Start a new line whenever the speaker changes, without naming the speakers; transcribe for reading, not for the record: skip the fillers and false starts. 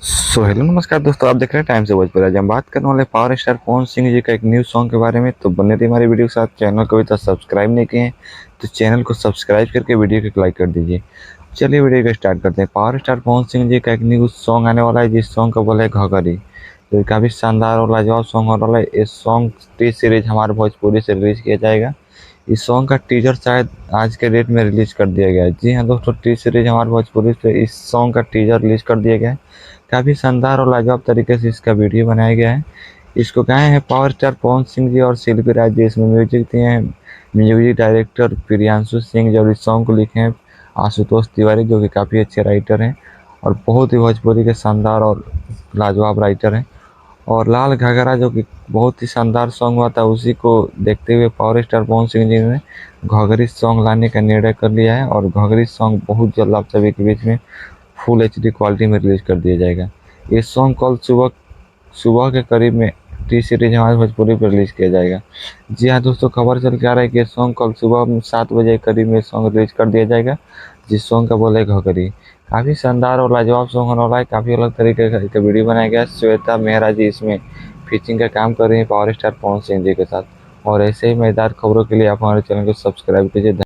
Hello नमस्कार दोस्तों, आप देख रहे हैं टाइम से भोजपुरी। आज हम बात करने वाले पावर स्टार पवन सिंह जी का एक न्यू सॉन्ग के बारे में। तो बने रहिए हमारी वीडियो के साथ। चैनल को अभी तक सब्सक्राइब नहीं किए हैं तो चैनल को सब्सक्राइब करके वीडियो को लाइक कर दीजिए। चलिए वीडियो को स्टार्ट करते हैं। पावर स्टार पवन सिंह जी का एक न्यू सॉन्ग आने वाला है, जिस सॉन्ग का बोला है घघरी। तो ये काफ़ी शानदार और लाजवाब सॉन्ग होने वाला है। इस सॉन्ग टी सीरीज हमारे भोजपुरी से रिलीज किया जाएगा। इस सॉन्ग का टीजर शायद आज के डेट में रिलीज कर दिया गया है। जी हाँ दोस्तों, टी सीरीज हमारे भोजपुरी से इस सॉन्ग का टीजर रिलीज कर दिया गया है। काफ़ी शानदार और लाजवाब तरीके से इसका वीडियो बनाया गया है। इसको गाए हैं पावर स्टार पवन सिंह जी और शिल्पी राज जी। इसमें म्यूजिक दिए हैं म्यूजिक डायरेक्टर प्रियांशु सिंह जी, और इस सॉन्ग को लिखे हैं आशुतोष तिवारी, जो कि काफ़ी अच्छे राइटर हैं और बहुत ही भोजपुरी के शानदार और लाजवाब राइटर हैं। और लाल घाघरा जो कि बहुत ही शानदार सॉन्ग हुआ था, उसी को देखते हुए पावर स्टार पवन सिंह जी ने घघरी सॉन्ग लाने का निर्णय कर लिया है। और घघरी सॉन्ग बहुत जल्द आप सभी के बीच में फुल एचडी क्वालिटी में रिलीज कर दिया जाएगा। ये सॉन्ग कल सुबह सुबह के करीब में टी सीरीज हमारे भोजपुरी पर रिलीज किया जाएगा। जी हाँ दोस्तों, खबर चल के आ रहा है कि ये सॉन्ग कल सुबह 7 बजे के करीब में सॉन्ग रिलीज कर दिया जाएगा, जिस सॉन्ग का बोले घघरी। काफ़ी शानदार और लाजवाब सॉन्ग होने वाला है। काफ़ी अलग तरीके का इसका वीडियो बनाया गया है। श्वेता मेहरा जी इसमें फीचिंग का काम कर रही है पावर स्टार पवन सिंह जी के साथ। और ऐसे ही मजेदार खबरों के लिए आप हमारे चैनल को सब्सक्राइब कीजिए।